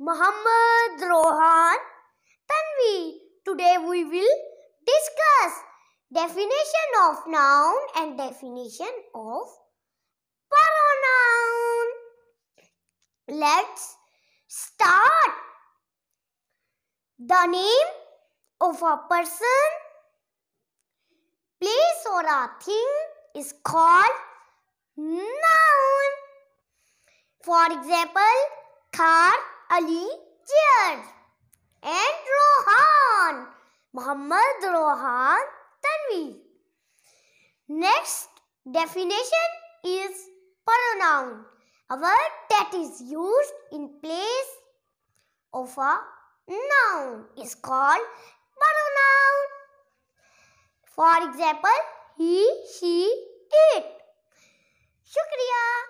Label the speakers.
Speaker 1: Muhammad Rohan Tanvi. Today we will discuss definition of noun and definition of pronoun. Let's start. The name of a person, place or a thing is called noun. For example, Khar, Ali, Jared and Rohan, Muhammad Rohan Tanvi. Next definition is pronoun, a word that is used in place of a noun is called pronoun. For example, he, she, it. Shukriya.